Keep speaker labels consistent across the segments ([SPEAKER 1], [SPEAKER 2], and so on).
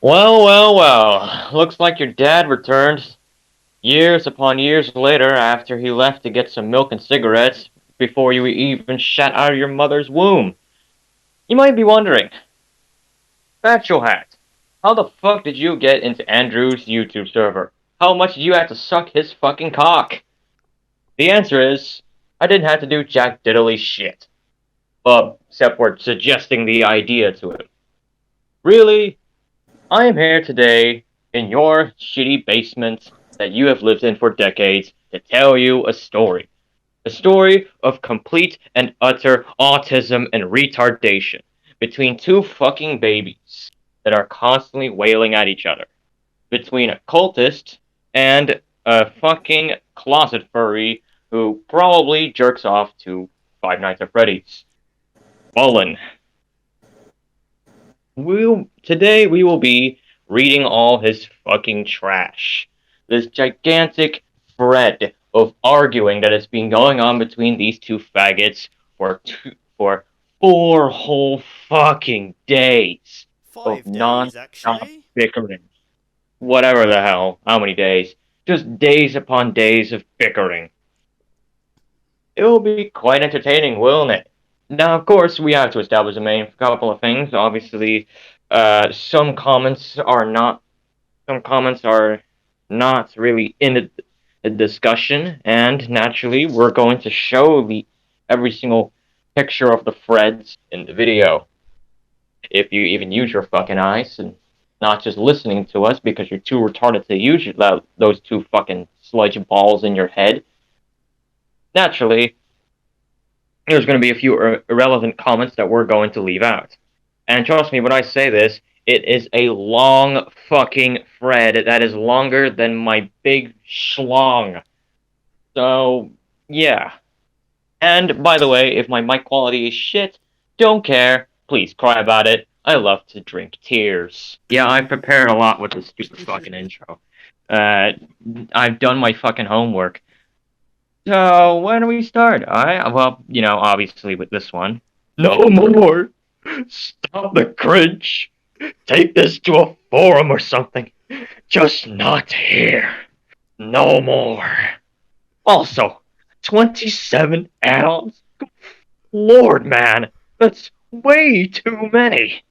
[SPEAKER 1] Well. Looks like your dad returned years upon years later after he left to get some milk and cigarettes before you even shat out of your mother's womb. You might be wondering, Factual Hat, how the fuck did you get into Andrew's YouTube server? How much did you have to suck his fucking cock? The answer is, I didn't have to do jack diddly shit. Except for suggesting the idea to him. Really, I am here today in your shitty basement that you have lived in for decades to tell you a story. A story of complete and utter autism and retardation between two fucking babies that are constantly wailing at each other. Between a cultist and a fucking closet furry who probably jerks off to Five Nights at Freddy's. Bullan. Today we will be reading all his fucking trash. This gigantic thread of arguing that has been going on between these two faggots for 4 whole fucking days of
[SPEAKER 2] 5 days,
[SPEAKER 1] non-stop
[SPEAKER 2] actually.
[SPEAKER 1] bickering. Whatever the hell, how many days? Just days upon days of bickering. It will be quite entertaining, won't it? Now, of course, we have to establish a main couple of things. Obviously, some comments are not. Some comments are not really in the discussion, and naturally, we're going to show every single picture of the threads in the video. If you even use your fucking eyes and not just listening to us because you're too retarded to use those two fucking sludge balls in your head, naturally, there's going to be a few irrelevant comments that we're going to leave out. And trust me when I say this, it is a long fucking thread that is longer than my big schlong. So, yeah. And, by the way, if my mic quality is shit, don't care. Please cry about it. I love to drink tears. Yeah, I prepared a lot with this stupid fucking intro. I've done my fucking homework. So, when do we start? Well, obviously with this one. No more! Stop the cringe! Take this to a forum or something. Just not here. No more. Also, 27 add-ons? Lord, man, that's way too many.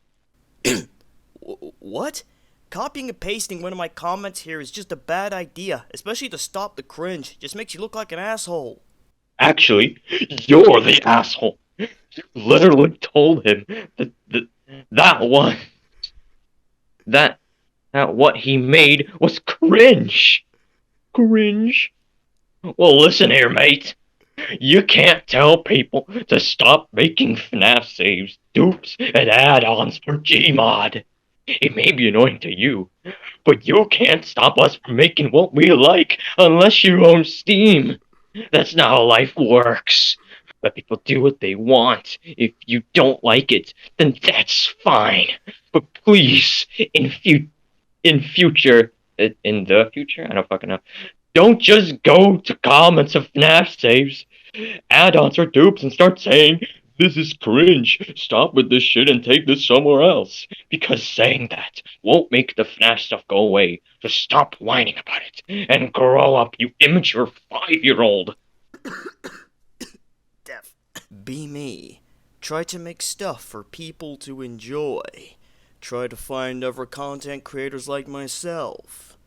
[SPEAKER 2] What? Copying and pasting one of my comments here is just a bad idea, especially to stop the cringe. It just makes you look like an asshole.
[SPEAKER 1] Actually, you're the asshole. You literally told him that one that what he made was cringe. Cringe. Well, listen here, mate. You can't tell people to stop making FNAF saves, dupes, and add-ons for gmod. It may be annoying to you, but you can't stop us from making what we like unless you own Steam. That's not how life works. Let people do what they want. If you don't like it, then that's fine. But please, in future, in the future, I don't fucking know. Don't just go to comments of FNAF saves, add-ons, or dupes and start saying, "This is cringe, stop with this shit and take this somewhere else." Because saying that won't make the FNAF stuff go away. Just stop whining about it and grow up, you immature 5-year-old.
[SPEAKER 2] Deaf. Be me. Try to make stuff for people to enjoy. Try to find other content creators like myself.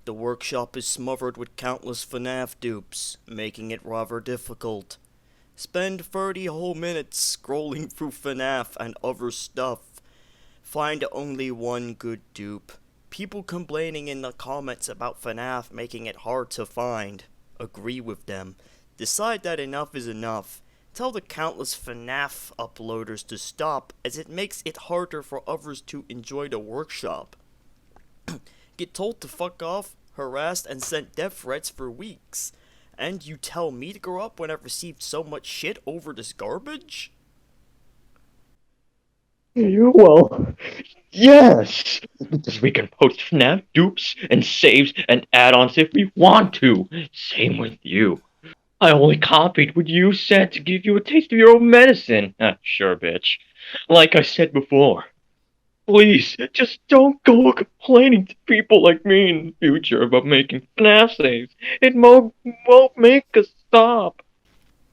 [SPEAKER 2] The workshop is smothered with countless FNAF dupes, making it rather difficult. Spend 30 whole minutes scrolling through FNAF and other stuff. Find only one good dupe. People complaining in the comments about FNAF making it hard to find. Agree with them. Decide that enough is enough. Tell the countless FNAF uploaders to stop, as it makes it harder for others to enjoy the workshop. Get told to fuck off, harassed, and sent death threats for weeks. And you tell me to grow up when I've received so much shit over this garbage?
[SPEAKER 1] Well, yes, because we can post FNAF dupes and saves and add-ons if we want to. Same with you. I only copied what you said to give you a taste of your own medicine. Sure, bitch. Like I said before, Please, just don't go complaining to people like me in the future about making FNAF saves. It won't make us stop.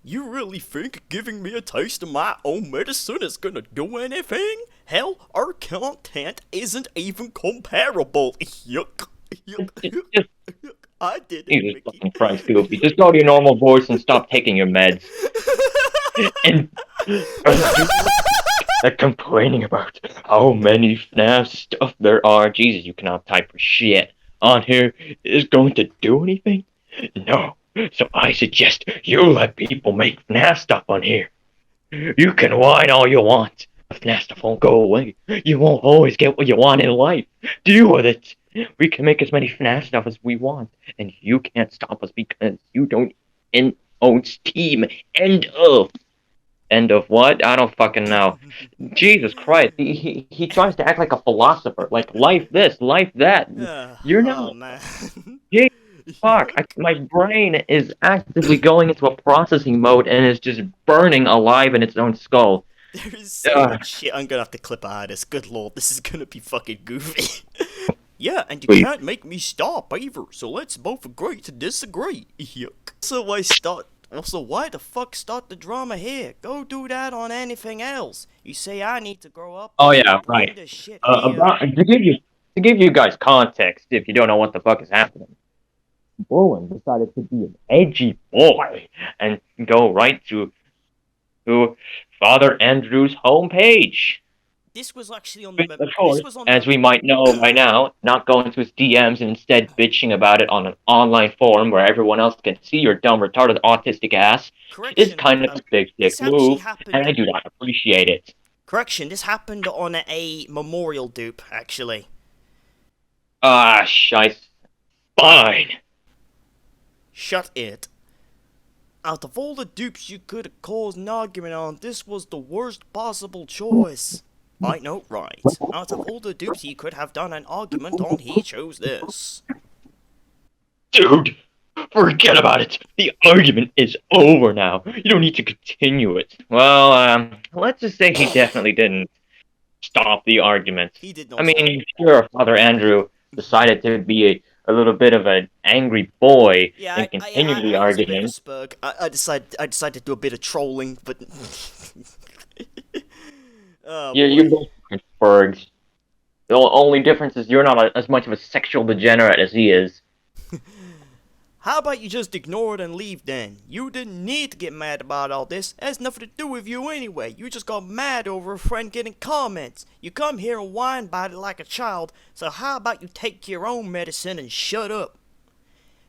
[SPEAKER 2] You really think giving me a taste of my own medicine is gonna do anything? Hell, our content isn't even comparable. Yuck. Yuck.
[SPEAKER 1] Just,
[SPEAKER 2] Yuck. I did it,
[SPEAKER 1] Jesus
[SPEAKER 2] Mickey.
[SPEAKER 1] fucking Christ, Goofy. Just go to your normal voice and stop taking your meds. And they're complaining about how many FNAF stuff there are. Jesus, you cannot type for shit on here. Is going to do anything? No. So I suggest you let people make FNAF stuff on here. You can whine all you want. But FNAF stuff won't go away. You won't always get what you want in life. Deal with it. We can make as many FNAF stuff as we want, and you can't stop us because you don't own Steam. End of. End of what? I don't fucking know. Jesus Christ. He tries to act like a philosopher. Like, life this, life that. You're
[SPEAKER 2] Oh
[SPEAKER 1] not.
[SPEAKER 2] man.
[SPEAKER 1] Jesus fuck.
[SPEAKER 2] Yuck.
[SPEAKER 1] My brain is actively going into a processing mode and is just burning alive in its own skull.
[SPEAKER 2] There is so much shit I'm gonna have to clip out of this. Good lord, this is gonna be fucking goofy. Yeah, and you
[SPEAKER 1] Please.
[SPEAKER 2] can't make me stop either, so let's both agree to disagree. Yuck. Also, why the fuck start the drama here? Go do that on anything else. You say I need to grow up.
[SPEAKER 1] Oh yeah,
[SPEAKER 2] Bring
[SPEAKER 1] right.
[SPEAKER 2] this shit here.
[SPEAKER 1] To give you guys context, if you don't know what the fuck is happening, Bullan decided to be an edgy boy and go right to Father Andrew's homepage.
[SPEAKER 2] This was actually on
[SPEAKER 1] Of
[SPEAKER 2] the. This
[SPEAKER 1] course,
[SPEAKER 2] was on
[SPEAKER 1] as
[SPEAKER 2] the.
[SPEAKER 1] we might know by now, not going to his DMs and instead bitching about it on an online forum where everyone else can see your dumb, retarded, autistic ass is
[SPEAKER 2] Correction.
[SPEAKER 1] kind of a big dick
[SPEAKER 2] This actually
[SPEAKER 1] move, and
[SPEAKER 2] happened.
[SPEAKER 1] I do not appreciate it.
[SPEAKER 2] Correction. This happened on a memorial dupe, actually.
[SPEAKER 1] Ah, shice. Fine.
[SPEAKER 2] Shut it. Out of all the dupes you could have caused an argument on, this was the worst possible choice. I know, right. Out of all the dupes he could have done an argument on, he chose this.
[SPEAKER 1] Dude, forget about it. The argument is over now. You don't need to continue it. Well, let's just say he definitely didn't stop the argument.
[SPEAKER 2] He did not
[SPEAKER 1] I mean,
[SPEAKER 2] stop.
[SPEAKER 1] sure, Father Andrew decided to be a little bit of an angry boy
[SPEAKER 2] Yeah,
[SPEAKER 1] and continue the
[SPEAKER 2] I was a bit of a
[SPEAKER 1] argument.
[SPEAKER 2] spurg. I decided to do a bit of trolling, but... Oh,
[SPEAKER 1] You're
[SPEAKER 2] boy.
[SPEAKER 1] both Spurgs. The only difference is you're not as much of a sexual degenerate as he is.
[SPEAKER 2] How about you just ignore it and leave then? You didn't need to get mad about all this. It has nothing to do with you anyway. You just got mad over a friend getting comments. You come here and whine about it like a child, so how about you take your own medicine and shut up?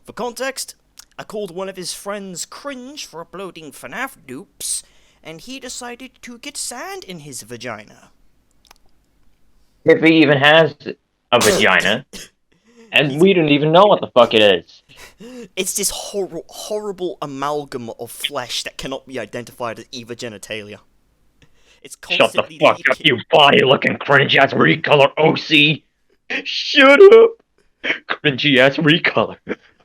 [SPEAKER 2] For context, I called one of his friends cringe for uploading FNAF dupes, and he decided to get sand in his vagina.
[SPEAKER 1] If he even has a vagina. And we don't even know what the fuck it is.
[SPEAKER 2] It's this horrible amalgam of flesh that cannot be identified as either genitalia. It's
[SPEAKER 1] Shut the
[SPEAKER 2] constantly
[SPEAKER 1] fuck up, you body-looking cringe-ass recolor OC! Shut up! Cringy-ass recolor.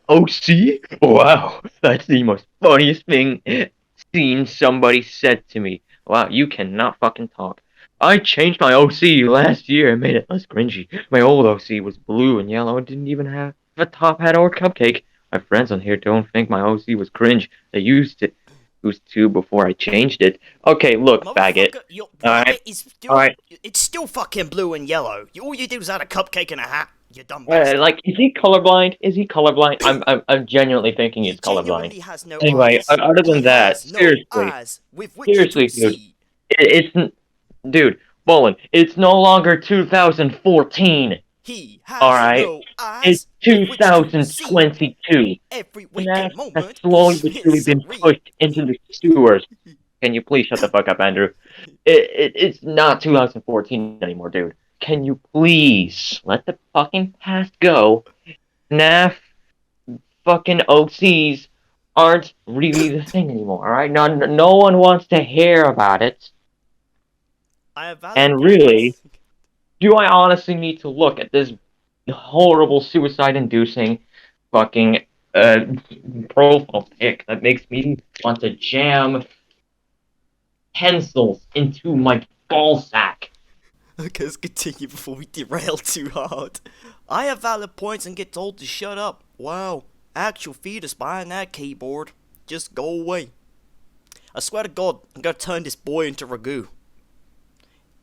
[SPEAKER 1] OC? Wow, that's the most funniest thing somebody said to me. Wow, you cannot fucking talk. I changed my OC last year and made it less cringy. My old OC was blue and yellow and didn't even have a top hat or cupcake. My friends on here don't think my OC was cringe. They used to before I changed it. Okay, look, faggot.
[SPEAKER 2] Motherfucker, your
[SPEAKER 1] Alright,
[SPEAKER 2] rabbit is still...
[SPEAKER 1] alright.
[SPEAKER 2] It's still fucking blue and yellow. All you do is add a cupcake and a hat, you dumb bastard.
[SPEAKER 1] Like, is he colorblind? Is he colorblind? I'm genuinely thinking
[SPEAKER 2] He
[SPEAKER 1] he's
[SPEAKER 2] genuinely
[SPEAKER 1] colorblind.
[SPEAKER 2] has no
[SPEAKER 1] Anyway,
[SPEAKER 2] eyes.
[SPEAKER 1] other than
[SPEAKER 2] He
[SPEAKER 1] that,
[SPEAKER 2] has no
[SPEAKER 1] seriously,
[SPEAKER 2] eyes with which to
[SPEAKER 1] dude,
[SPEAKER 2] see.
[SPEAKER 1] it's dude, Bullan, it's no longer 2014.
[SPEAKER 2] He has
[SPEAKER 1] Alright?
[SPEAKER 2] no
[SPEAKER 1] It's
[SPEAKER 2] eyes with which to see.
[SPEAKER 1] 2022.
[SPEAKER 2] Every
[SPEAKER 1] FNAF
[SPEAKER 2] waking
[SPEAKER 1] has
[SPEAKER 2] moment
[SPEAKER 1] slowly
[SPEAKER 2] is
[SPEAKER 1] but surely been
[SPEAKER 2] misery.
[SPEAKER 1] pushed into the sewers. Can you please shut the fuck up, Andrew? It's not 2014 anymore, dude. Can you please let the fucking past go? FNAF fucking OCs aren't really the thing anymore, alright? No one wants to hear about it.
[SPEAKER 2] I have valid
[SPEAKER 1] And
[SPEAKER 2] points.
[SPEAKER 1] really, do I honestly need to look at this horrible suicide-inducing fucking profile pic that makes me want to jam pencils into my ball sack?
[SPEAKER 2] Okay, let's continue before we derail too hard. I have valid points and get told to shut up. Wow, actual fetus behind that keyboard. Just go away. I swear to God, I'm gonna turn this boy into ragu.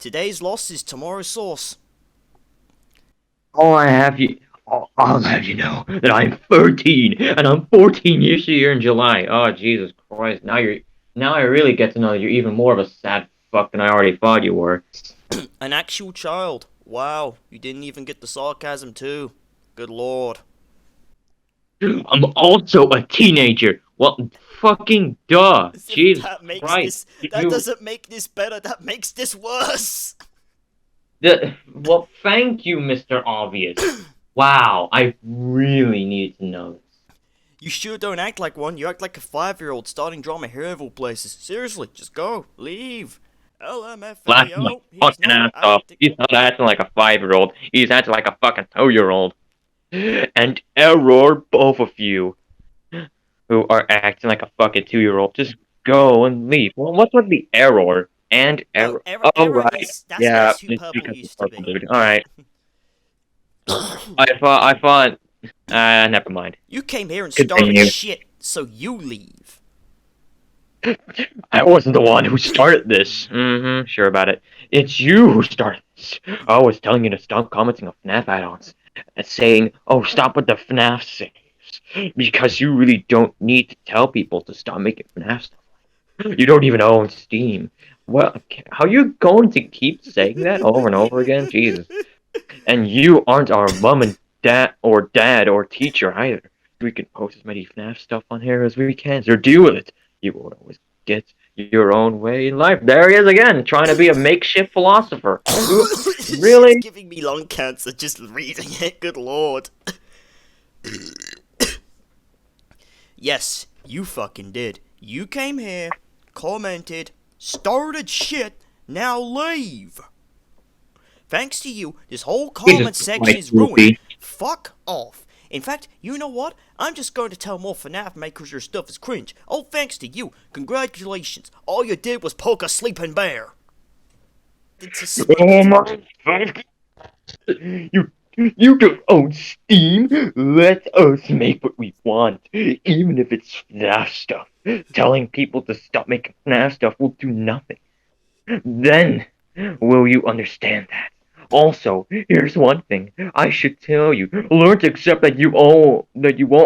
[SPEAKER 2] Today's loss is tomorrow's sauce.
[SPEAKER 1] I'll have you know that I'm 13 and I'm 14 this year in July. Oh Jesus Christ! Now I really get to know that you're even more of a sad fuck than I already thought you were.
[SPEAKER 2] An actual child. Wow, you didn't even get the sarcasm too. Good lord.
[SPEAKER 1] I'm also a teenager. Well, fucking duh.
[SPEAKER 2] As if
[SPEAKER 1] Jesus
[SPEAKER 2] that makes
[SPEAKER 1] Christ.
[SPEAKER 2] this. That doesn't make this better, that makes this worse!
[SPEAKER 1] Well, thank you, Mr. Obvious. Wow, I really needed to know this.
[SPEAKER 2] You sure don't act like one, you act like a 5-year-old starting drama here of all places. Seriously, just go. Leave.
[SPEAKER 1] Laughing my
[SPEAKER 2] LMFAO, he's
[SPEAKER 1] fucking ass
[SPEAKER 2] not
[SPEAKER 1] off.
[SPEAKER 2] acting.
[SPEAKER 1] He's not acting like a 5-year-old. He's acting like a fucking 2-year-old. And error, both of you who are acting like a fucking 2-year-old. Just go and leave. Well, what's with the error? And
[SPEAKER 2] Oh,
[SPEAKER 1] error. Oh,
[SPEAKER 2] error
[SPEAKER 1] right.
[SPEAKER 2] is.
[SPEAKER 1] Yeah,
[SPEAKER 2] That's who
[SPEAKER 1] it's
[SPEAKER 2] purple
[SPEAKER 1] because of
[SPEAKER 2] used to
[SPEAKER 1] purple,
[SPEAKER 2] be.
[SPEAKER 1] dude. Alright. I thought. Never mind.
[SPEAKER 2] You came here and started
[SPEAKER 1] Continue.
[SPEAKER 2] shit, so you leave.
[SPEAKER 1] I wasn't the one who started this. Mm-hmm, sure about it. It's you who started this. I was telling you to stop commenting on FNAF add-ons. And saying, oh, stop with the FNAF saves. Because you really don't need to tell people to stop making FNAF stuff. You don't even own Steam. Well, how are you going to keep saying that over and over again? Jesus. And you aren't our mom and dad or teacher either. We can post as many FNAF stuff on here as we can, so deal with it. You won't always get your own way in life. There he is again, trying to be a makeshift philosopher. Really?
[SPEAKER 2] It's giving me lung cancer just reading it, good lord. Yes, you fucking did. You came here, commented, started shit, now leave. Thanks to you, this whole comment section is ruined. Fuck off. In fact, you know what? I'm just going to tell more FNAF makers your stuff is cringe. Oh, thanks to you. Congratulations. All you did was poke a sleeping bear.
[SPEAKER 1] Oh my fuck. You don't own Steam. Let us make what we want, even if it's FNAF stuff. Telling people to stop making FNAF stuff will do nothing. Then will you understand that? Also, here's one thing I should tell you: learn to accept that you won't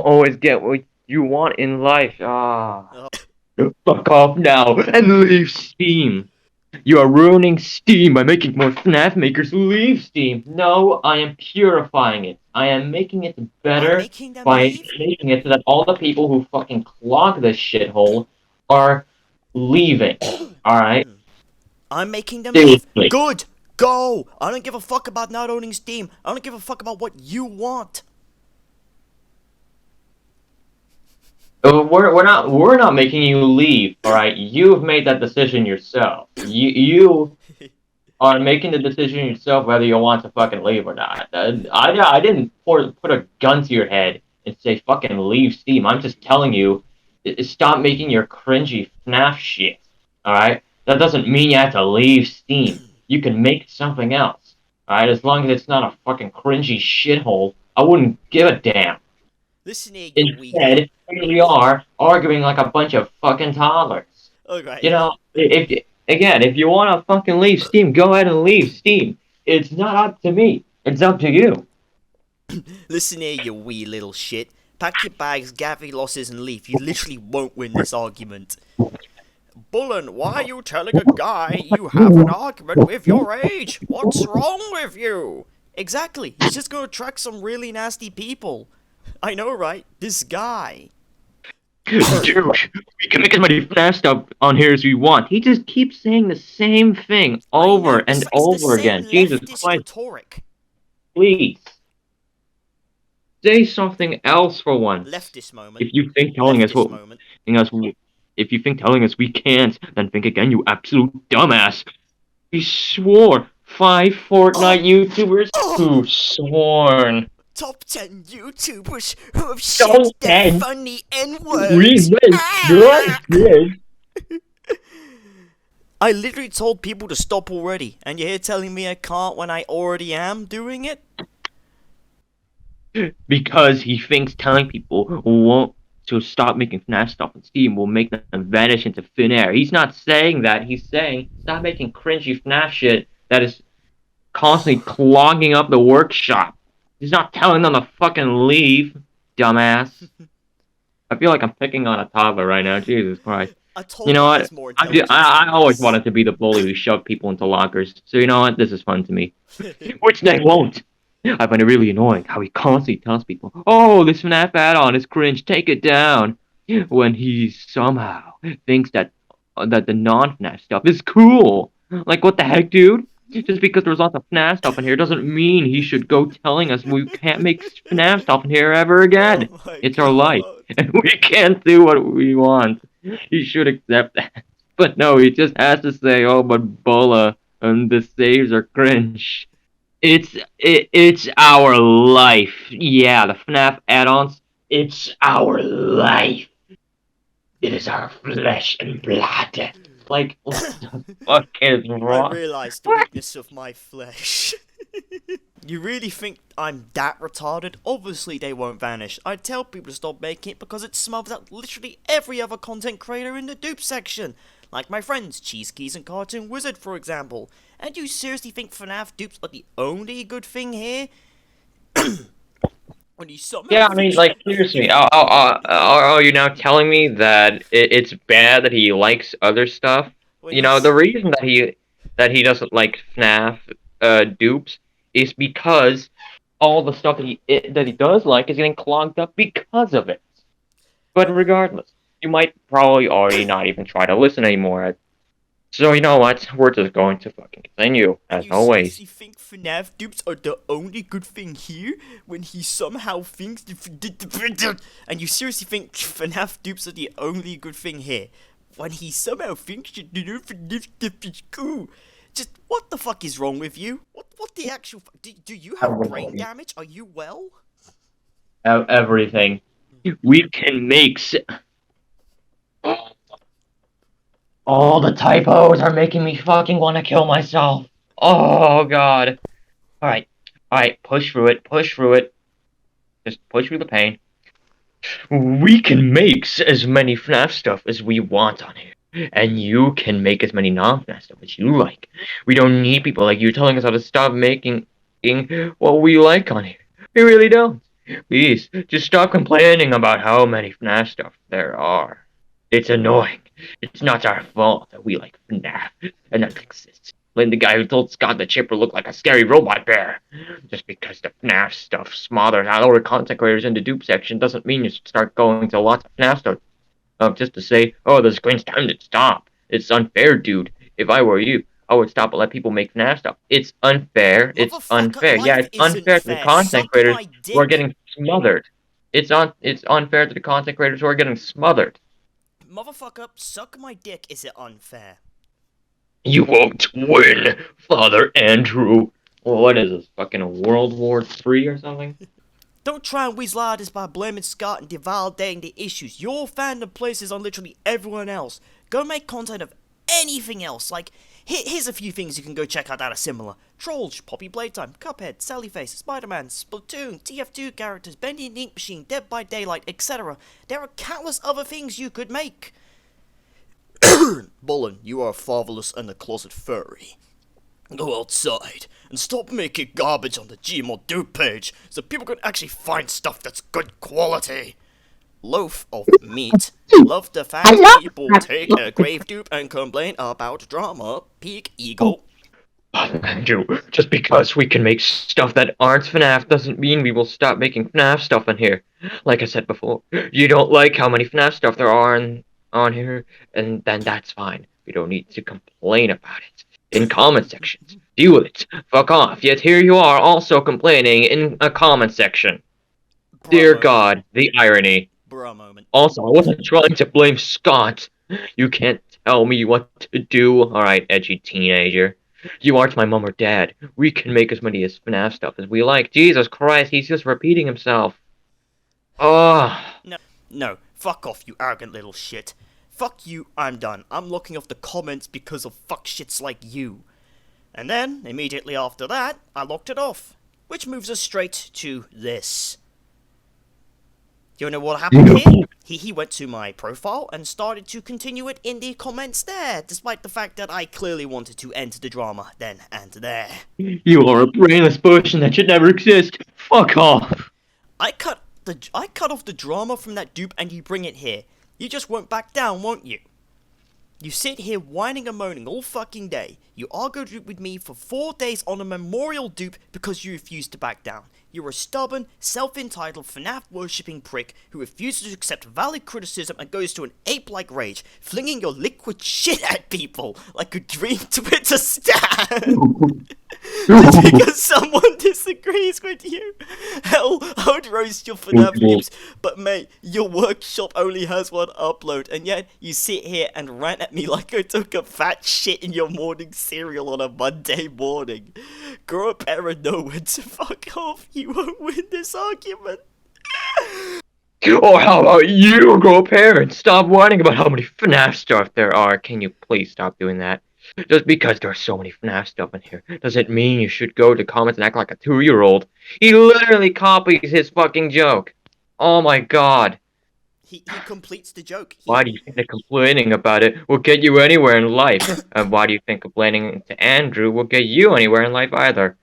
[SPEAKER 1] always get what you want in life. Fuck off now and leave Steam. You are ruining Steam by making more FNAF makers leave Steam. No, I am purifying it. I am making it better
[SPEAKER 2] making them
[SPEAKER 1] by
[SPEAKER 2] leave?
[SPEAKER 1] making it so that all the people who fucking clog this shithole are leaving. Alright?
[SPEAKER 2] I'm making them leave?
[SPEAKER 1] Seriously.
[SPEAKER 2] Good! Go! I don't give a fuck about not owning Steam. I don't give a fuck about what you want.
[SPEAKER 1] We're not making you leave, alright? You've made that decision yourself. You are making the decision yourself whether you want to fucking leave or not. I didn't put a gun to your head and say fucking leave Steam. I'm just telling you, stop making your cringy FNAF shit, alright? That doesn't mean you have to leave Steam. You can make something else, alright? As long as it's not a fucking cringy shithole, I wouldn't give a damn.
[SPEAKER 2] Listen here, you
[SPEAKER 1] Instead, here we are arguing like a bunch of fucking toddlers.
[SPEAKER 2] Okay.
[SPEAKER 1] You know, if you want to fucking leave Steam, go ahead and leave Steam. It's not up to me. It's up to you.
[SPEAKER 2] Listen here, you wee little shit. Pack your bags, gather your losses, and leave. You literally won't win this argument. Bullan, why are you telling a guy you have an argument with your age? What's wrong with you? Exactly. He's just gonna attract some really nasty people. I know, right? This guy.
[SPEAKER 1] Dude, we can make as many FNAF stuff on here as we want. He just keeps saying the same thing over and over again. Jesus Christ,
[SPEAKER 2] Rhetoric.
[SPEAKER 1] please. Say something else for once.
[SPEAKER 2] Leftist moment.
[SPEAKER 1] If you think telling us if you think telling us we can't, then think again, you absolute dumbass. He swore 5 Fortnite YouTubers who sworn.
[SPEAKER 2] Top 10 YouTubers who have said their funny N-words.
[SPEAKER 1] We went
[SPEAKER 2] Ah! I literally told people to stop already, and you're here telling me I can't when I already am doing it?
[SPEAKER 1] Because he thinks telling people won't to stop making FNAF stuff on Steam will make them vanish into thin air. He's not saying that. He's saying stop making cringy FNAF shit that is constantly clogging up the workshop. He's not telling them to fucking leave, dumbass. I feel like I'm picking on a toddler right now. Jesus Christ.
[SPEAKER 2] A
[SPEAKER 1] You know
[SPEAKER 2] toddler
[SPEAKER 1] what?
[SPEAKER 2] has more
[SPEAKER 1] I, do,
[SPEAKER 2] intelligence
[SPEAKER 1] I,
[SPEAKER 2] than
[SPEAKER 1] I always
[SPEAKER 2] this.
[SPEAKER 1] wanted to be the bully who shoved people into lockers. So you know what? This is fun to me. Which they won't. I find it really annoying how he constantly tells people, "Oh, this FNAF add-on is cringe. Take it down," when he somehow thinks that the non-FNAF stuff is cool. Like, what the heck, dude? Just because there's lots of FNAF stuff in here doesn't mean he should go telling us we can't make FNAF stuff in here ever again.
[SPEAKER 2] Oh my
[SPEAKER 1] It's our life,
[SPEAKER 2] god.
[SPEAKER 1] and we can't do what we want. He should accept that. But no, he just has to say, "Oh, but Bola and the saves are cringe." It's our life. Yeah, the FNAF add-ons. It's our life. It is our flesh and blood. Like, what the fuck is
[SPEAKER 2] I
[SPEAKER 1] wrong?
[SPEAKER 2] realized the
[SPEAKER 1] What?
[SPEAKER 2] weakness of my flesh. You really think I'm that retarded? Obviously they won't vanish. I tell people to stop making it because it smothers out literally every other content creator in the dupe section. Like my friends, Cheese Keys and Cartoon Wizard, for example. And you seriously think FNAF dupes are the only good thing here? When you somehow
[SPEAKER 1] Yeah, I
[SPEAKER 2] think
[SPEAKER 1] mean, like, seriously, are you now telling me that it's bad that he likes other stuff?
[SPEAKER 2] when
[SPEAKER 1] You know, the
[SPEAKER 2] he's
[SPEAKER 1] reason that he doesn't like FNAF dupes is because all the stuff that he does like is getting clogged up because of it. But
[SPEAKER 2] when
[SPEAKER 1] regardless, you might probably already not even try to listen anymore. So you know what? We're just going to fucking continue
[SPEAKER 2] And
[SPEAKER 1] as
[SPEAKER 2] you
[SPEAKER 1] always.
[SPEAKER 2] seriously think FNAF dupes are the only good thing here? When he somehow thinks and you seriously think FNAF dupes are the only good thing here? When he somehow thinks that the FNAF stuff is cool? Just what the fuck is wrong with you? What the actual do you have brain damage? Are you well?
[SPEAKER 1] Everything we can make. All the typos are making me fucking want to kill myself. Oh god. Alright. Alright, push through it. Push through it. Just push through the pain. We can make as many FNAF stuff as we want on here. And you can make as many non-FNAF stuff as you like. We don't need people like you telling us how to stop making what we like on here. We really don't. Please, just stop complaining about how many FNAF stuff there are. It's annoying. It's not our fault that we like FNAF and that exists. Like the guy who told Scott the Chipper looked like a scary robot bear. Just because the FNAF stuff smothers other content creators in the dupe section doesn't mean you should start going to lots of FNAF stuff just to say, "Oh, the screen's time to stop." It's unfair, dude. If I were you, I would stop and let people make FNAF stuff. It's unfair. It's
[SPEAKER 2] Motherfucker,
[SPEAKER 1] unfair. Yeah,
[SPEAKER 2] life
[SPEAKER 1] it's
[SPEAKER 2] isn't
[SPEAKER 1] unfair to the
[SPEAKER 2] fair.
[SPEAKER 1] content
[SPEAKER 2] Suck
[SPEAKER 1] creators
[SPEAKER 2] my
[SPEAKER 1] who are
[SPEAKER 2] dick.
[SPEAKER 1] getting smothered. It's unfair to the content creators who are getting smothered.
[SPEAKER 2] Motherfucker, suck my dick. Is it unfair?
[SPEAKER 1] You won't win, Father Andrew. Well, what is this? Fucking World War III or something?
[SPEAKER 2] Don't try and weasel out this by blaming Scott and devalidating the issues. Your fandom places on literally everyone else. Go make content of anything else. Like, here's a few things you can go check out that are similar. Trolls, Poppy Playtime, Cuphead, Sallyface, Spider-Man, Splatoon, TF2 characters, Bendy and the Ink Machine, Dead by Daylight, etc. There are countless other things you could make. Bullan, you are a fatherless and a closet furry. Go outside and stop making garbage on the gmod dupe page so people can actually find stuff that's good quality. Loaf of meat. Love the fact people take a grave dupe and complain about drama. Peak ego.
[SPEAKER 1] Andrew, just because we can make stuff that aren't FNAF doesn't mean we will stop making FNAF stuff in here. Like I said before, you don't like how many FNAF stuff there are on here, and then that's fine. We don't need to complain about it in comment sections. Deal with it. Fuck off. Yet here you are also complaining in a comment section.
[SPEAKER 2] Bruh
[SPEAKER 1] Dear
[SPEAKER 2] moment.
[SPEAKER 1] God, the irony.
[SPEAKER 2] Bruh moment.
[SPEAKER 1] Also, I wasn't trying to blame Scott. You can't tell me what to do. Alright, edgy teenager. You aren't my mom or dad. We can make as many as FNAF stuff as we like. Jesus Christ, he's just repeating himself. Oh.
[SPEAKER 2] No, fuck off, you arrogant little shit. fuck you, I'm done. I'm locking off the comments because of fuck shits like you. And then, immediately after that, I locked it off. Which moves us straight to this. You know what happened here? He went to my profile and started to continue it in the comments there, despite the fact that I clearly wanted to end the drama then and there.
[SPEAKER 1] You are a brainless person that should never exist. Fuck off.
[SPEAKER 2] I cut off the drama from that dupe and you bring it here. You just won't back down, won't you? You sit here whining and moaning all fucking day. You argued with me for 4 days on a memorial dupe because you refused to back down. You're a stubborn, self-entitled, FNAF worshipping prick who refuses to accept valid criticism and goes to an ape-like rage, flinging your liquid shit at people like a dream Twitter stan. Just because someone disagrees with you. Hell, I would roast your FNAF dupes, but mate, your workshop only has one upload, and yet you sit here and rant at me like I took a fat shit in your morning cereal on a Monday morning. Grow a pair of nowhere to fuck off. You won't win this argument.
[SPEAKER 1] Or how about you, grow a pair and stop whining about how many FNAF stuff there are? Can you please stop doing that? Just because there's so many FNAF stuff in here doesn't mean you should go to comments and act like a 2-year-old. He literally copies his fucking joke. Oh my god.
[SPEAKER 2] He completes the joke.
[SPEAKER 1] Why do you think that complaining about it will get you anywhere in life? And why do you think complaining to Andrew will get you anywhere in life either?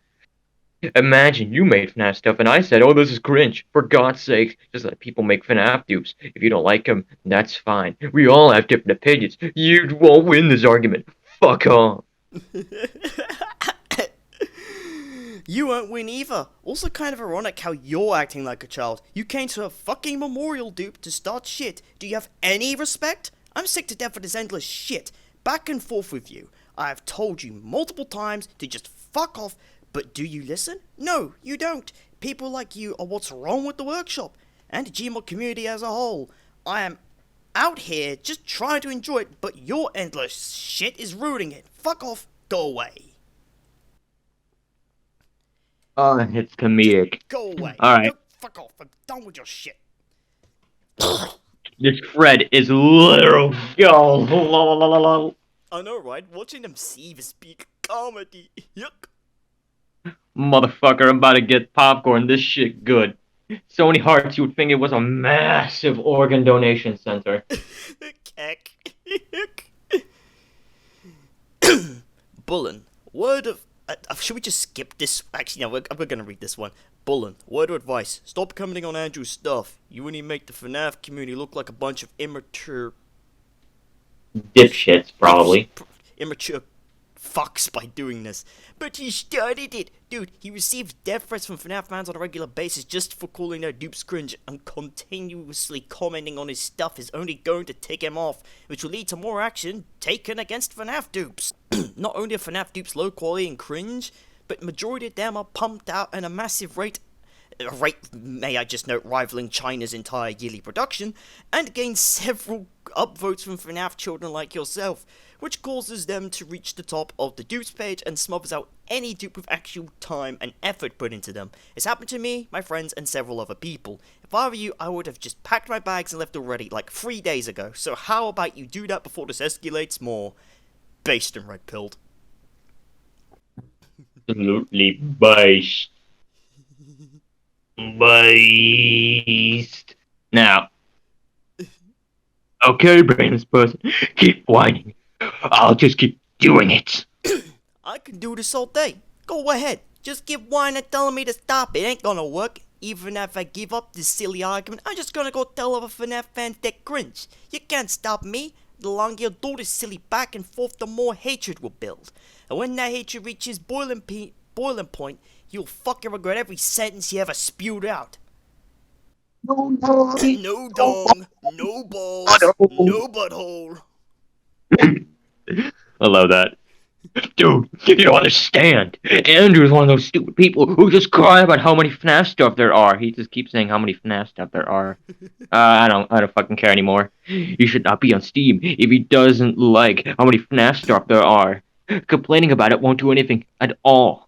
[SPEAKER 1] Imagine you made FNAF stuff and I said, oh, this is cringe. For God's sake, just let people make FNAF dupes. If you don't like them, that's fine. We all have different opinions. You won't win this argument. Fuck off.
[SPEAKER 2] You won't win either. Also kind of ironic how you're acting like a child. You came to a fucking memorial dupe to start shit. Do you have any respect? I'm sick to death of this endless shit. Back and forth with you. I have told you multiple times to just fuck off, but do you listen? No, you don't. People like you are what's wrong with the workshop, and the gmod community as a whole. I am out here just trying to enjoy it, but your endless shit is ruining it. Fuck off, go away.
[SPEAKER 1] It's comedic.
[SPEAKER 2] Go away.
[SPEAKER 1] Alright.
[SPEAKER 2] Go fuck off, I'm done with your shit.
[SPEAKER 1] This Fred is literal. Yo.
[SPEAKER 2] I know, right? Watching them seethe is peak comedy. Yuck.
[SPEAKER 1] Motherfucker, I'm about to get popcorn. This shit good. So many hearts, you would think it was a massive organ donation center.
[SPEAKER 2] Keck. Bullan, word of... should we just skip this? Actually, no, we're gonna read this one. Bullan, word of advice. Stop commenting on Andrew's stuff. You only make the FNAF community look like a bunch of immature...
[SPEAKER 1] Dipshits, probably.
[SPEAKER 2] Immature fucks by doing this. But he started it! Dude, he receives death threats from FNAF fans on a regular basis just for calling their dupes cringe, and continuously commenting on his stuff is only going to tick him off, which will lead to more action taken against FNAF dupes. Not only are FNAF dupes low quality and cringe, but majority of them are pumped out at a massive rate, may I just note, rivaling China's entire yearly production, and gain several upvotes from FNAF children like yourself, which causes them to reach the top of the dupes page and smothers out any dupe with actual time and effort put into them. It's happened to me, my friends, and several other people. If I were you, I would have just packed my bags and left already, like 3 days ago. So how about you do that before this escalates more? Based and red-pilled.
[SPEAKER 1] Absolutely based. Based. Now. Okay, brainless person. Keep whining. I'll just keep doing it.
[SPEAKER 2] I can do this all day. Go ahead. Just keep whining and telling me to stop. It ain't gonna work. Even if I give up this silly argument, I'm just gonna go tell other FNAF fans they're cringe. You can't stop me. The longer you do this silly back and forth, the more hatred will build. And when that hatred reaches boiling point, you'll fucking regret every sentence you ever spewed out. No dong, no balls, no butthole.
[SPEAKER 1] I love that. Dude, you don't understand. Andrew's one of those stupid people who just cry about how many FNAF stuff there are. He just keeps saying how many FNAF stuff there are. I don't fucking care anymore. He should not be on Steam if he doesn't like how many FNAF stuff there are. Complaining about it won't do anything at all.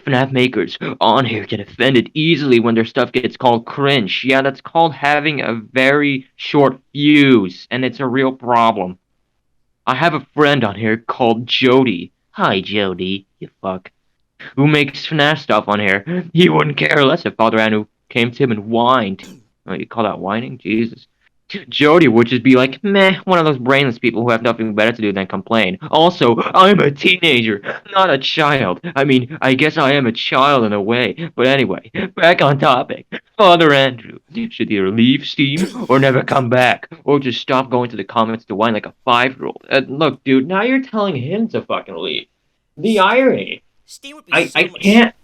[SPEAKER 1] FNAF makers on here get offended easily when their stuff gets called cringe. Yeah, that's called having a very short fuse, and it's a real problem. I have a friend on here called Jody. Hi, Jody, you fuck. Who makes FNAF stuff on here? He wouldn't care less if Father Anu came to him and whined. Oh, you call that whining? Jesus. Jody would just be like, meh, one of those brainless people who have nothing better to do than complain. Also, I'm a teenager, not a child. I mean, I guess I am a child in a way. But anyway, back on topic. Father Andrew should either leave Steam or never come back, or just stop going to the comments to whine like a 5-year-old. Look, dude, now you're telling him to fucking leave. The irony.
[SPEAKER 2] Steam would be
[SPEAKER 1] I,
[SPEAKER 2] so
[SPEAKER 1] I
[SPEAKER 2] much.
[SPEAKER 1] can't.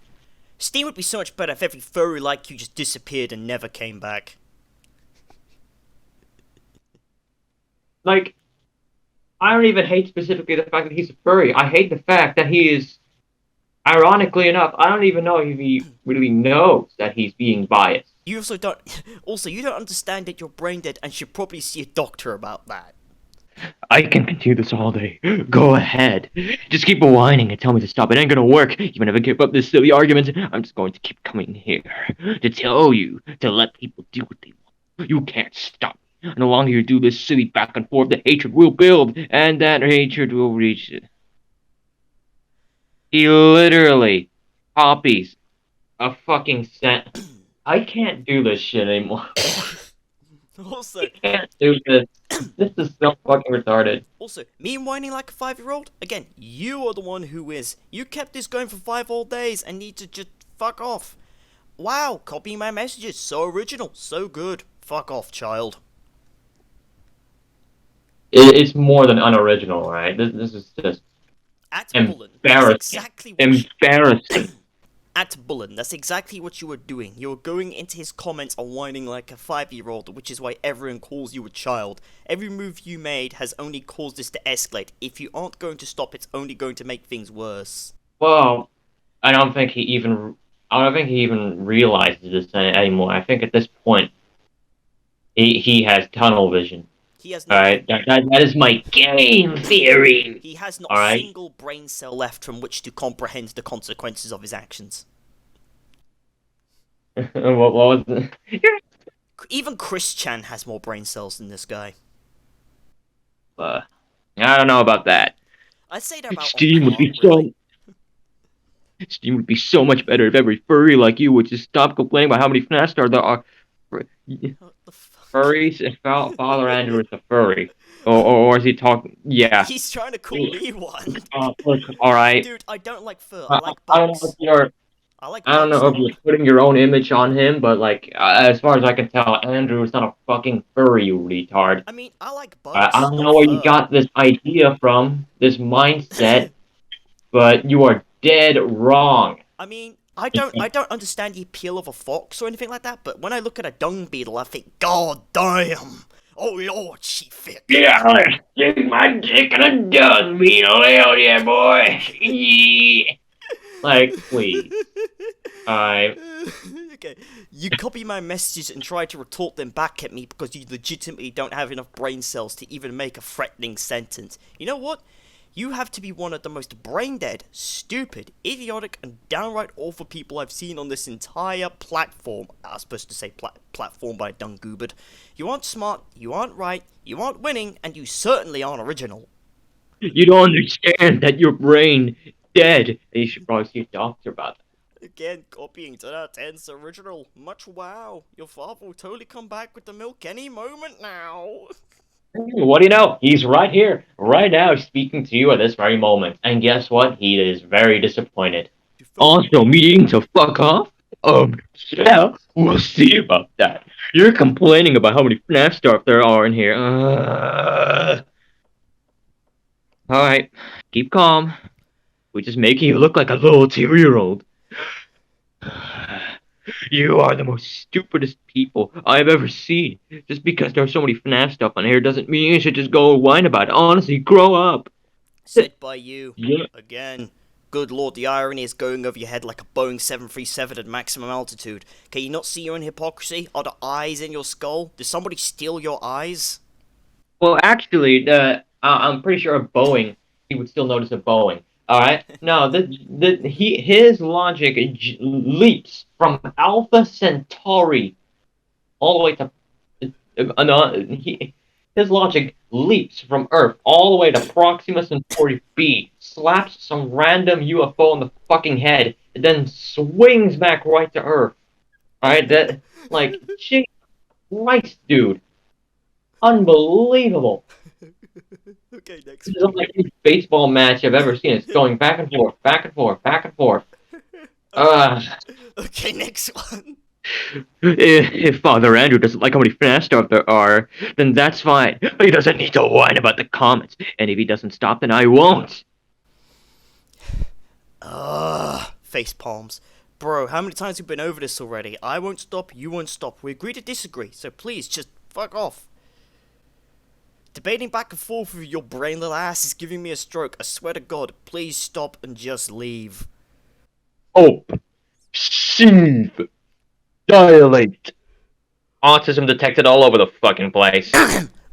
[SPEAKER 2] Steam would be so much better if every furry like you just disappeared and never came back.
[SPEAKER 1] Like, I don't even hate specifically the fact that he's a furry. I hate the fact that he is, ironically enough, I don't even know if he really knows that he's being biased.
[SPEAKER 2] You also don't. Also, you don't understand that you're brain dead and should probably see a doctor about that.
[SPEAKER 1] I can continue this all day. Go ahead. Just keep whining and tell me to stop. It ain't gonna work. Even if I give up this silly argument, I'm just going to keep coming here to tell you to let people do what they want. You can't stop me. And the longer you do this silly back and forth, the hatred will build, and that hatred will reach it. He literally copies a fucking sentence. I can't do this shit anymore.
[SPEAKER 2] Also,
[SPEAKER 1] I can't do this. This is so fucking retarded.
[SPEAKER 2] Also, me whining like a 5-year-old? Again, you are the one who is. You kept this going for 5 whole days and need to just fuck off. Wow, copying my messages. So original, so good. Fuck off, child.
[SPEAKER 1] It's more than unoriginal, right? This is just
[SPEAKER 2] At Bullan,
[SPEAKER 1] embarrassing. Embarrassing.
[SPEAKER 2] At Bullan, that's exactly what you were doing. You were going into his comments and whining like a 5-year-old, which is why everyone calls you a child. Every move you made has only caused this to escalate. If you aren't going to stop, it's only going to make things worse.
[SPEAKER 1] Well, I don't think he even realizes this anymore. I think at this point, he has tunnel vision.
[SPEAKER 2] He has no.
[SPEAKER 1] Alright, that is my game theory.
[SPEAKER 2] He has not
[SPEAKER 1] All
[SPEAKER 2] a
[SPEAKER 1] right?
[SPEAKER 2] single brain cell left from which to comprehend the consequences of his actions.
[SPEAKER 1] What was it?
[SPEAKER 2] Even Chris Chan has more brain cells than this guy.
[SPEAKER 1] I don't know about that.
[SPEAKER 2] I'd say they're about
[SPEAKER 1] Steam
[SPEAKER 2] on
[SPEAKER 1] would be
[SPEAKER 2] par, really.
[SPEAKER 1] Steam would be so much better if every furry like you would just stop complaining about how many FNAF stars there are.
[SPEAKER 2] What the fuck?
[SPEAKER 1] Furries? If Father Andrew is a furry. Or is he talking? Yeah.
[SPEAKER 2] He's trying to call me one.
[SPEAKER 1] Look, alright.
[SPEAKER 2] Dude, I don't like fur. I like
[SPEAKER 1] I don't know
[SPEAKER 2] bugs.
[SPEAKER 1] if you're
[SPEAKER 2] I like
[SPEAKER 1] I don't
[SPEAKER 2] bugs.
[SPEAKER 1] know if you're putting your own image on him, but like, as far as I can tell, Andrew is not a fucking furry, you retard.
[SPEAKER 2] I mean, I like bugs.
[SPEAKER 1] I don't
[SPEAKER 2] not
[SPEAKER 1] know where
[SPEAKER 2] fur.
[SPEAKER 1] you got this idea from, this mindset, but you are dead wrong.
[SPEAKER 2] I mean, I don't understand the appeal of a fox or anything like that, but when I look at a dung beetle, I think, God damn! Oh Lord, she thick.
[SPEAKER 1] Yeah, let's stick my dick in a dung beetle, hell yeah, boy. Yeah. Like, please.
[SPEAKER 2] Okay, you copy my messages and try to retort them back at me because you legitimately don't have enough brain cells to even make a threatening sentence. You know what? You have to be one of the most brain-dead, stupid, idiotic, and downright awful people I've seen on this entire platform. I was supposed to say platform, but I done goobered. You aren't smart, you aren't right, you aren't winning, and you certainly aren't original.
[SPEAKER 1] You don't understand that your brain dead. And you should probably see a doctor about that.
[SPEAKER 2] Again, copying 10 out of 10's original. Much wow. Your father will totally come back with the milk any moment now.
[SPEAKER 1] What do you know? He's right here, right now, speaking to you at this very moment. And guess what? He is very disappointed. Also, meaning to fuck off? Yeah, we'll see about that. You're complaining about how many FNAF stuff there are in here. Alright, keep calm. We're just making you look like a little 2-year-old. You are the most stupidest people I've ever seen. Just because there's so many FNAF stuff on here doesn't mean you should just go and whine about it. Honestly, grow up.
[SPEAKER 2] Said by you.
[SPEAKER 1] Yeah.
[SPEAKER 2] Again. Good lord, the irony is going over your head like a Boeing 737 at maximum altitude. Can you not see your own hypocrisy? Are the eyes in your skull? Did somebody steal your eyes?
[SPEAKER 1] Well, actually, I'm pretty sure a Boeing, he would still notice a Boeing. All right. No, his logic leaps from Alpha Centauri all the way to no, his logic leaps from Earth all the way to Proxima Centauri B, slaps some random UFO on the fucking head, and then swings back right to Earth. All right, that like, Jesus Christ, dude, unbelievable.
[SPEAKER 2] Okay, next
[SPEAKER 1] This is
[SPEAKER 2] one.
[SPEAKER 1] like any baseball match I've ever seen. It's going back and forth, back and forth, back and forth.
[SPEAKER 2] Okay.
[SPEAKER 1] Uh,
[SPEAKER 2] Okay, next one.
[SPEAKER 1] if Father Andrew doesn't like how many fast stuff there are, then that's fine. He doesn't need to whine about the comments. And if he doesn't stop, then I won't.
[SPEAKER 2] Face palms. Bro, how many times have we been over this already? I won't stop, you won't stop. We agree to disagree, so please just fuck off. Debating back and forth with your brain little ass is giving me a stroke. I swear to God, please stop and just leave.
[SPEAKER 1] Hope. Seethe. Dilate. Autism detected all over the fucking place.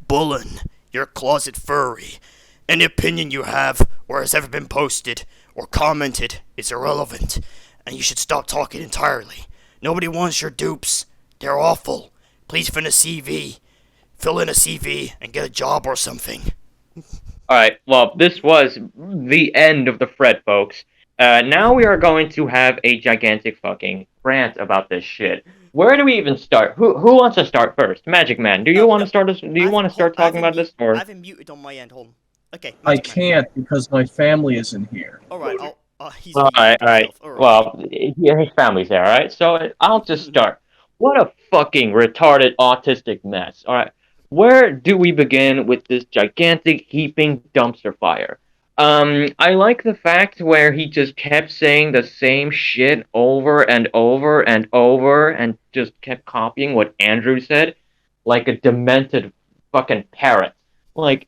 [SPEAKER 2] Bullan, you're a closet furry. Any opinion you have, or has ever been posted, or commented, is irrelevant, and you should stop talking entirely. Nobody wants your dupes. They're awful. Please fill in a CV. Fill in a CV and get a job or something.
[SPEAKER 1] Alright, well, this was the end of the thread, folks. Now we are going to have a gigantic fucking rant about this shit. Where do we even start? Who wants to start first? Magic Man, do you want to start us? Do you want to start talking about this, or?
[SPEAKER 2] I've him muted on my end. Hold on. Okay,
[SPEAKER 3] I
[SPEAKER 2] Magic Man.
[SPEAKER 3] can't because my family isn't here.
[SPEAKER 2] Alright, I'll. He's
[SPEAKER 1] Alright,
[SPEAKER 2] muted
[SPEAKER 1] alright.
[SPEAKER 2] himself. Alright.
[SPEAKER 1] Well, yeah, his family's there, alright? So I'll just start. What a fucking retarded autistic mess, alright? Where do we begin with this gigantic heaping dumpster fire? I like the fact where he just kept saying the same shit over and over and over and just kept copying what Andrew said like a demented fucking parrot. Like,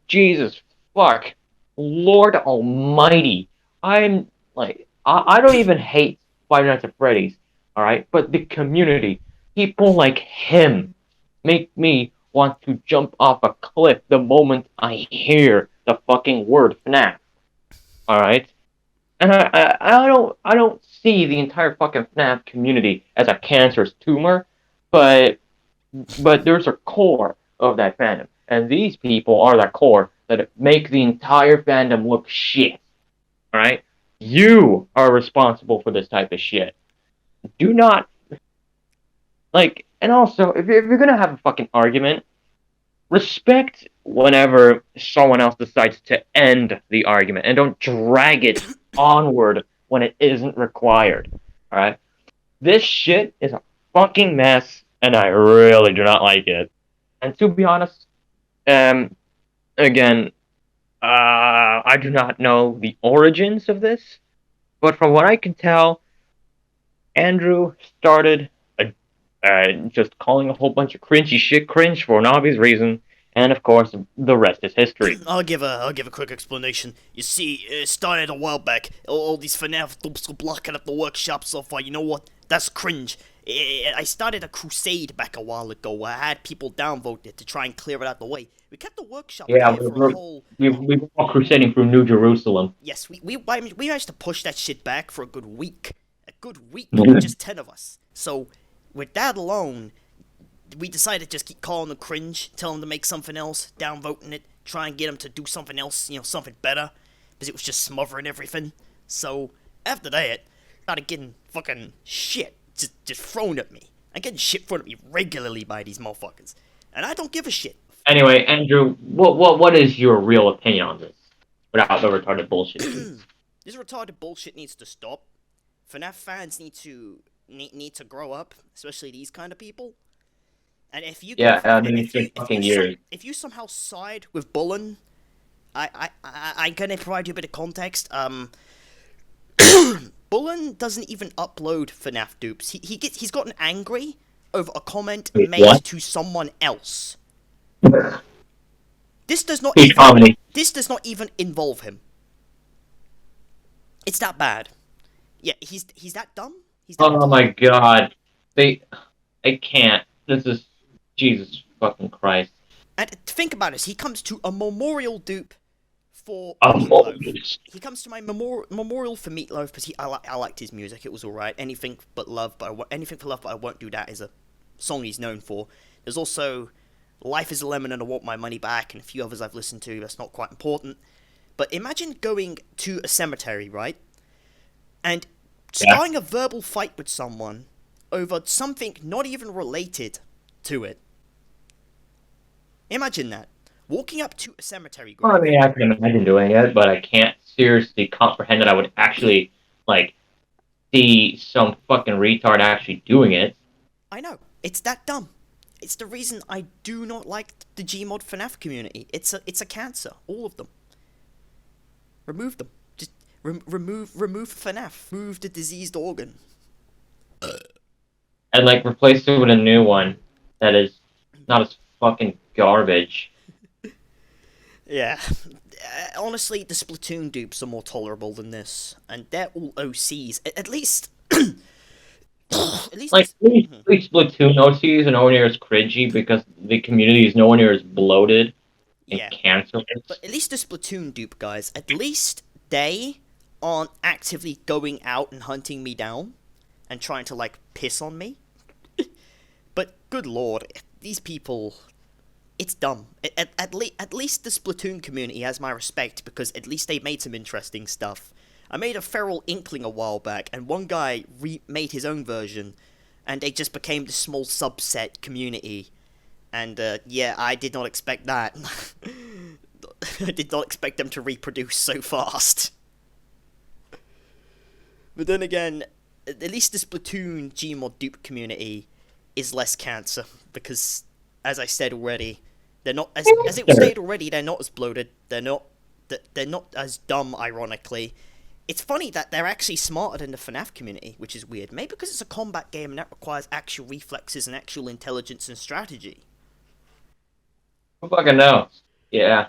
[SPEAKER 1] Jesus fuck. Lord Almighty. I'm like, I don't even hate Five Nights at Freddy's, alright? But the community, people like him, make me want to jump off a cliff the moment I hear the fucking word FNAF, alright? And I don't see the entire fucking FNAF community as a cancerous tumor, but there's a core of that fandom, and these people are the core that make the entire fandom look shit. All right, you are responsible for this type of shit. Do not like, and also if you're gonna have a fucking argument, respect whenever someone else decides to end the argument, and don't drag it onward when it isn't required. All right, this shit is a fucking mess, and I really do not like it. And to be honest, again, I do not know the origins of this, but from what I can tell, Andrew started just calling a whole bunch of cringy shit cringe for an obvious reason, and of course, the rest is history.
[SPEAKER 2] I'll give a quick explanation. You see, it started a while back. All these FNAF dupes were blocking up the workshop so far. You know what? That's cringe. I started a crusade back a while ago. I had people downvote it to try and clear it out the way. We kept the workshop
[SPEAKER 1] Yeah,
[SPEAKER 2] there for a whole.
[SPEAKER 1] we were all crusading through New Jerusalem.
[SPEAKER 2] Yes, we managed to push that shit back for a good week. A good week with just 10 of us. So, with that alone, we decided to just keep calling them cringe, tell them to make something else, downvoting it, try and get them to do something else, something better, because it was just smothering everything. So, after that, started getting fucking shit just thrown at me. I'm getting shit thrown at me regularly by these motherfuckers. And I don't give a shit.
[SPEAKER 1] Anyway, Andrew, what is your real opinion on this? Without the retarded bullshit.
[SPEAKER 2] This retarded bullshit needs to stop. FNAF fans need to grow up, especially these kind of people. And if you if you somehow side with Bullan, I'm gonna provide you a bit of context. Bullan doesn't even upload FNAF dupes. He's gotten angry over a comment made to someone else. This does not even involve him. It's that bad. Yeah, he's that dumb.
[SPEAKER 1] Oh my god. I can't. This is Jesus fucking Christ.
[SPEAKER 2] And think about this. He comes to a memorial dupe for
[SPEAKER 1] Oh,
[SPEAKER 2] Meatloaf. He comes to my memorial for Meatloaf because I liked his music. It was alright. Anything but love, anything for love, but I won't do that is a song he's known for. There's also Life is a Lemon and I Want My Money Back, and a few others I've listened to. That's not quite important. But imagine going to a cemetery, right, and starting a verbal fight with someone over something not even related to it. Imagine that. Walking up to a cemetery grave.
[SPEAKER 1] Well, I mean, I can imagine doing it, but I can't seriously comprehend that I would actually, like, see some fucking retard actually doing it.
[SPEAKER 2] I know. It's that dumb. It's the reason I do not like the gmod FNAF community. It's a cancer. All of them. Remove them. Just remove FNAF. Remove the diseased organ.
[SPEAKER 1] And, like, replace it with a new one that is not as fucking garbage.
[SPEAKER 2] Yeah. Honestly, the Splatoon dupes are more tolerable than this. And they're all OCs. At least... at least...
[SPEAKER 1] Like, at least Splatoon OCs are nowhere near as cringy because the community is nowhere near as bloated and cancerous.
[SPEAKER 2] But at least the Splatoon dupe guys, at least they aren't actively going out and hunting me down and trying to, like, piss on me. But, good lord, these people... It's dumb. At least the Splatoon community has my respect, because at least they made some interesting stuff. I made a Feral Inkling a while back, and one guy made his own version, and they just became this small subset community. And, yeah, I did not expect that. I did not expect them to reproduce so fast. But then again, at least the Splatoon Gmod dupe community is less cancer, because, as I said already, they're not as it was stated already. They're not as bloated. They're not as dumb. Ironically, it's funny that they're actually smarter than the FNAF community, which is weird. Maybe because it's a combat game and that requires actual reflexes and actual intelligence and strategy.
[SPEAKER 1] Who fucking knows? Yeah.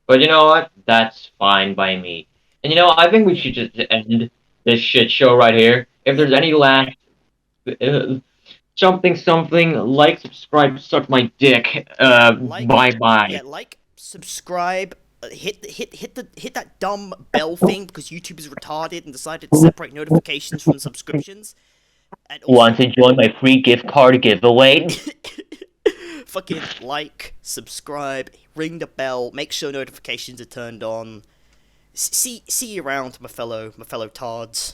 [SPEAKER 1] But you know what? That's fine by me. And you know, I think we should just end this shit show right here. If there's any last something, like, subscribe, suck my dick. Bye-bye.
[SPEAKER 2] Yeah, like, subscribe, hit that dumb bell thing because YouTube is retarded and decided to separate notifications from subscriptions. And also,
[SPEAKER 1] Want to join my free gift card giveaway?
[SPEAKER 2] fucking like, subscribe, ring the bell, make sure notifications are turned on. See you around, my fellow tards.